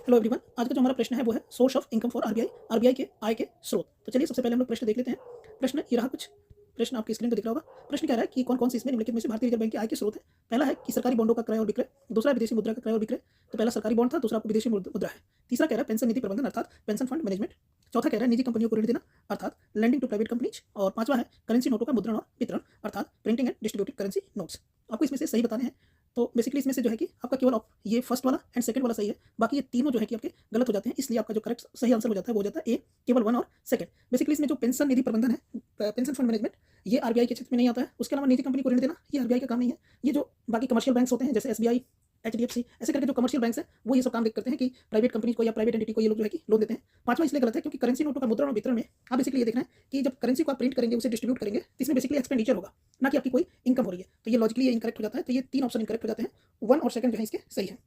Hello everyone. आज का जो हमारा प्रश्न है वो है source of income for RBI. RBI के आय के स्रोत। तो चलिए सबसे पहले हम लोग प्रश्न देख लेते हैं। प्रश्न ये रहा कुछ। प्रश्न आपकी स्क्रीन पर दिख रहा होगा। प्रश्न क्या रहा है कि कौन-कौन से इसमें निम्नलिखित में से भारतीय रिजर्व बैंक के आय के स्रोत हैं। पहला है कि सरकारी बॉन्डों का क्रय और विक्रय, दूसरा है विदेशी मुद्रा का क्रय और विक्रय। तो पहला सरकारी बॉन्ड था, दूसरा आपको विदेशी मुद्रा है। तीसरा कह रहा है पेंशन निधि प्रबंधन अर्थात पेंशन फंड मैनेजमेंट। चौथा कह रहा है निजी कंपनियों को ऋण देना अर्थात लेंडिंग टू प्राइवेट कंपनीज। और पांचवा है करेंसी नोटों का मुद्रण और वितरण अर्थात printing and distributing currency notes. आपको इसमें से सही बताने हैं। तो बेसिकली इसमें से जो है कि आपका केवल ये फर्स्ट वाला एंड सेकंड वाला सही है, बाकी ये तीनों जो है कि आपके गलत हो जाते हैं। इसलिए आपका जो करेक्ट सही आंसर हो जाता है वो हो जाता है ए, केवल वन और सेकंड। बेसिकली इसमें जो पेंशन निधि प्रबंधन है, पेंशन फंड मैनेजमेंट, ये आरबीआई के क्षेत्र में नहीं आता है। उसके अलावा निजी कंपनी को ऋण देना ये आरबीआई का काम नहीं है। ये जो बाकी कमर्शियल बैंक्स होते हैं जैसे एसबीआई, एचडीएफसी, ऐसे करके जो कमर्शियल बैंक्स हैं वो ये सब काम करते हैं कि प्राइवेट कंपनी को या प्राइवेट एंटिटी को ये लोग जो है कि लोन देते हैं। पांचवा इसलिए गलत है क्योंकि करेंसी नोटों का मुद्रण और वितरण में आप बेसिकली ये देखना है कि जब करेंसी को आप प्रिंट करेंगे, उसे डिस्ट्रीब्यूट करेंगे, तो इसमें बेसिकली एक्सपेंडिचर होगा, ना कि आपकी कोई इनकम हो रही है। तो ये लॉजिकली ये इनकरेक्ट हो जाता है। तो ये तीन ऑप्शन इनकरेक्ट हो जाते हैं। वन और सेकंड जो है इसके सही है।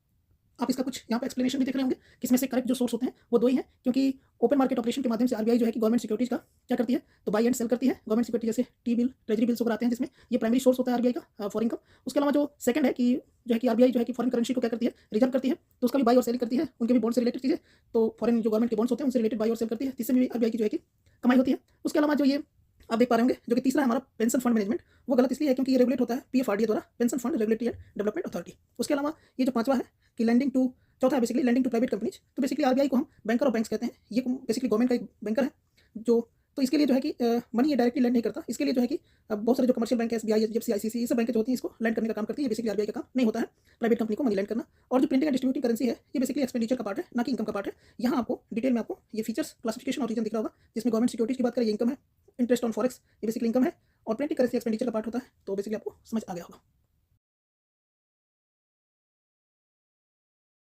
आप इसका कुछ यहाँ पे एक्सप्लेनेशन भी देख रहे होंगे कि इसमें से करेक्ट जो सोर्स होते हैं वो दो ही हैं, क्योंकि ओपन मार्केट ऑपरेशन के माध्यम से आरबीआई जो है कि गवर्नमेंट सिक्योरिटीज का क्या करती है, तो बाई एंड सेल करती है। गवर्नमेंट सिक्योरिटी जैसे टी बिल, ट्रेजरी बिल्स वगैरह आते हैं, जिसमें ये प्राइमरी सोर्स होता है आरबीआई का फॉर इनकम। उसके अलावा जो सेकंड है कि जो है कि आरबीआई जो है कि फॉरेन करेंसी को क्या करती है, रिजर्व करती है, तो उसका भी बाई और सेल करती है। उनके भी बॉन्ड से रिलेटेड चीजें, तो फॉरेन जो गवर्नमेंट के बॉन्ड्स होते हैं उनसे रिलेटेड बाई और सेल करती है, जिससे भी आरबीआई की जो है कि कमाई होती है। उसके अलावा जो ये आप देख पा रहे होंगे जो कि तीसरा है हमारा पेंशन फंड मैनेजमेंट, वो गलत इसलिए है क्योंकि ये रेगुलेट होता है पीएफआरडीए द्वारा, pension fund regulatory and development authority. उसके अलावा ये जो पांचवा है कि लैंडिंग टू, चौथा है basically lending to private companies. तो बेसिकली आरबीआई को हम बैंकर ऑफ बैंक्स कहते हैं। ये बेसिकली गवर्नमेंट का एक बैंकर है जो, तो इसके लिए जो है कि मनी ये डायरेक्टली लैंड नहीं करता। इसके लिए जो है कि बहुत सारे जो कमर्शियल बैंक है, एसबीआई, एचडीएफसी, आईसीसी, ये सब बैंक जो होती हैं इसको लैंड करने का काम करती है। ये बेसिकली आरबीआई का काम नहीं होता है प्राइवेट कंपनी को मनी लैंड करना। और जो प्रिंटिंग एंड डिस्ट्रीब्यूटिंग करेंसी है ये बेसिकली एक्सपेंडिचर का पार्ट है, ना कि इनकम का पार्ट है। यहाँ आपको डिटेल में आपको ये फीचर्स, क्लासिफिकेशन और रीजन दिख रहा होगा, जिसमें गवर्नमेंट सिक्योरिटीज की बात करें ये इनकम है, इंटरेस्ट ऑन फॉरेक्स ये बेसिकली इनकम है, और प्रिंटिंग करेंसी एक्सपेंडिचर का पार्ट होता है। तो बेसिकली आपको समझ आ गया होगा।